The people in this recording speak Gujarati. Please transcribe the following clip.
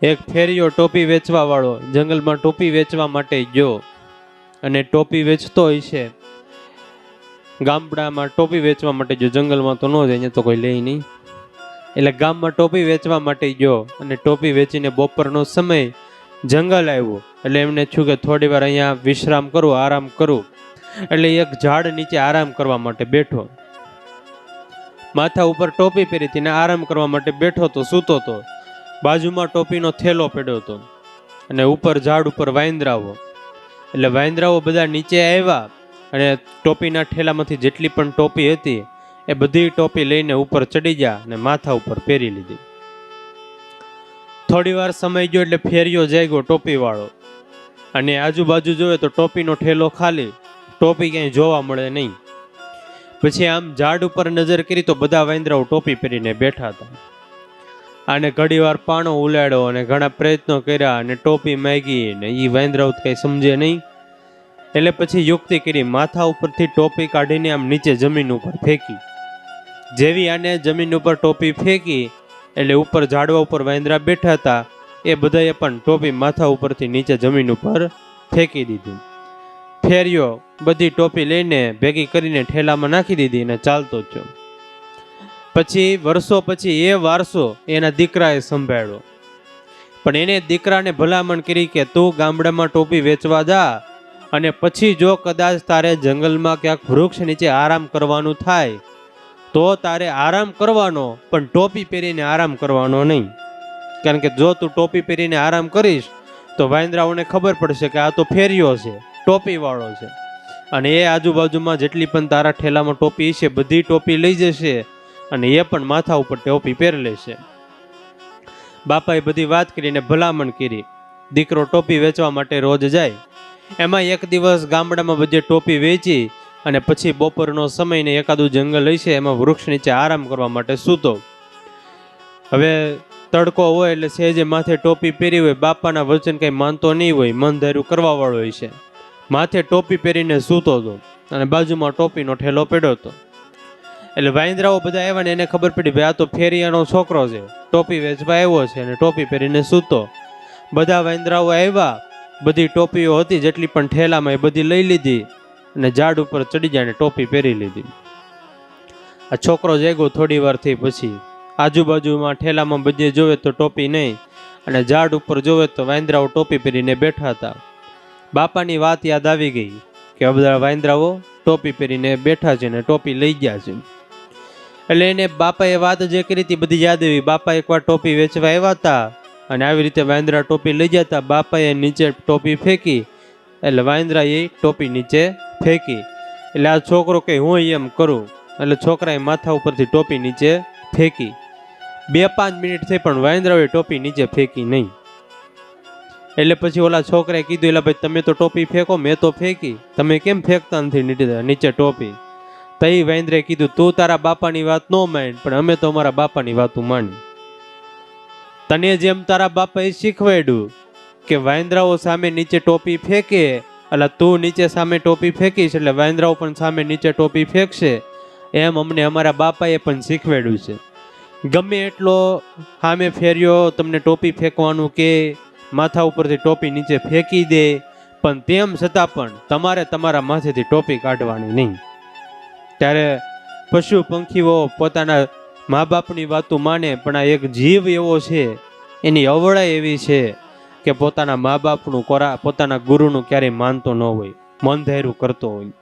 એક ફેરિયો ટોપી વેચવા વાળો જંગલમાં ટોપી વેચવા માટે ગયો અને ટોપી વેચતો હોય છે. ગામડામાં ટોપી વેચવા માટે જો જંગલમાં તો ન જાય, અહીંયા તો કોઈ લે નહીં. એટલે ગામમાં ટોપી વેચવા માટે ગયો અને ટોપી વેચીને બપોરનો સમય જંગલ આવ્યો. એટલે એમને થયું કે થોડી વાર અહીંયા વિશ્રામ કરું, આરામ કરું. એટલે એક ઝાડ નીચે આરામ કરવા માટે બેઠો. માથા ઉપર ટોપી પહેરી હતી ને આરામ કરવા માટે બેઠો તો સૂતો હતો. બાજુમાં ટોપીનો થેલો પડ્યો હતો અને ઉપર ઝાડ ઉપર વાંદરાઓ. એટલે વાંદરાઓ બધા નીચે આવ્યા અને ટોપીના ઠેલામાંથી જેટલી પણ ટોપી હતી એ બધી ટોપી લઈને ઉપર ચડી ગયા અને માથા ઉપર પહેરી લીધી. થોડી વાર સમય ગયો એટલે ફેરિયો જાગ્યો ટોપી વાળો, અને આજુબાજુ જોવે તો ટોપીનો ઠેલો ખાલી, ટોપી ક્યાંય જોવા મળે નહીં. પછી આમ ઝાડ ઉપર નજર કરી તો બધા વાંદરાઓ ટોપી પહેરીને બેઠા હતા. અને ઘડી વાર પાણો ઉલાડ્યો અને ઘણા પ્રયત્નો કર્યા અને ટોપી માંગી ને એ વાંદરાઓ કઈ સમજે નહીં. એટલે પછી યુક્તિ કરી, માથા ઉપરથી ટોપી કાઢીને આમ નીચે જમીન ઉપર ફેંકી. જેવી આને જમીન ઉપર ટોપી ફેંકી એટલે ઉપર ઝાડવા ઉપર વાંદરા બેઠા હતા એ બધાએ પણ ટોપી માથા ઉપરથી નીચે જમીન ઉપર ફેંકી દીધી. ફેરિયો બધી ટોપી લઈને ભેગી કરીને ઠેલામાં નાખી દીધી અને ચાલતો થયો. પછી વર્ષો પછી એ વારસો એના દીકરાએ સંભાળ્યો. પણ એને દીકરાને ભલામણ કરી કે તું ગામડામાં ટોપી વેચવા જા અને પછી જો કદાચ તારે જંગલમાં ક્યાંક વૃક્ષ નીચે આરામ કરવાનું થાય તો તારે આરામ કરવાનો, પણ ટોપી પહેરીને આરામ કરવાનો નહીં. કારણ કે જો તું ટોપી પહેરીને આરામ કરીશ તો વાંદરાઓને ખબર પડશે કે આ તો ફેરિયો છે, ટોપી વાળો છે, અને એ આજુબાજુમાં જેટલી પણ તારા ઠેલામાં ટોપી છે બધી ટોપી લઈ જશે અને એ પણ માથા ઉપર ટોપી પહેરી લેશે. બાપાએ બધી વાત કરીને ભલામણ કરી. દીકરો ટોપી વેચવા માટે રોજ જાય. એમાં એક દિવસ ગામડામાં બધે ટોપી વેચી અને પછી બપોરનો સમય ને એકાદું જંગલ હશે એમાં વૃક્ષ નીચે આરામ કરવા માટે સૂતો. હવે તડકો હોય એટલે સહેજે માથે ટોપી પહેરી હોય, બાપાના વચન કઈ માનતો નહીં હોય, મન ધાર્યું કરવા વાળો હોય છે. માથે ટોપી પહેરીને સૂતો હતો અને બાજુમાં ટોપીનો ઠેલો પડ્યો હતો. એટલે વાંદરાઓ બધા આવ્યા ને એને ખબર પડી ભાઈ આ તો ફેરિયાનો છોકરો છે, ટોપી વેચવા આવ્યો છે અને ટોપી પહેરીને સૂતો. બધા વાંદરાઓ આવ્યા, બધી ટોપીઓ હતી જેટલી પણ ઠેલામાં એ બધી લઈ લીધી અને ઝાડ ઉપર ચડી જાય ને ટોપી પહેરી લીધી. આ છોકરો જાગ્યો થોડી વારથી પછી આજુબાજુમાં ઠેલામાં બધે જોવે તો ટોપી નહીં અને ઝાડ ઉપર જોવે તો વાંદરાઓ ટોપી પહેરીને બેઠા હતા. બાપાની વાત યાદ આવી ગઈ કે બધા વાંદરાઓ ટોપી પહેરીને બેઠા છે ને ટોપી લઈ ગયા છે. એટલે એને બાપાએ વાત જે કરી હતી બધી યાદ આવી. બાપા એકવાર ટોપી વેચવા આવ્યા હતા અને આવી રીતે વાંદરા ટોપી લઈ જતા. બાપાએ નીચે ટોપી ફેંકી એટલે વાંદરા એ ટોપી નીચે ફેંકી. એટલે આ છોકરો કે હું એમ કરું, એટલે છોકરાએ માથા ઉપરથી ટોપી નીચે ફેંકી. 2-5 મિનિટ થઈ પણ વાંદરાએ ટોપી નીચે ફેંકી નહીં. એટલે પછી ઓલા છોકરાએ કીધું એટલે ભાઈ તમે તો ટોપી ફેંકો, મેં તો ફેંકી, તમે કેમ ફેંકતા નથી નીચે ટોપી? તઈ વાંદરાએ કીધું તું તારા બાપાની વાત ન માન, પણ અમે તો અમારા બાપાની વાતું માની. તને જેમ તારા બાપાએ શીખવાડ્યું કે વાંદરાઓ સામે નીચે ટોપી ફેંકે એટલે તું નીચે સામે ટોપી ફેંકીશ એટલે વાંદરાઓ પણ સામે નીચે ટોપી ફેંકશે, એમ અમને અમારા બાપાએ પણ શીખવાડ્યું છે. ગમે એટલો સામે ફેર્યો તમને ટોપી ફેંકવાનું કે માથા ઉપરથી ટોપી નીચે ફેંકી દે, પણ તેમ છતાં પણ તમારે તમારા માથેથી ટોપી કાઢવાની નહીં. ત્યારે પશુ પંખીઓ પોતાના મા બાપની વાતો માને, પણ આ એક જીવ એવો છે એની અવળાઈ એવી છે કે પોતાના મા બાપનું પોતાના ગુરુનું ક્યારેય માનતો ન હોય, મન ધાર્યું કરતો હોય.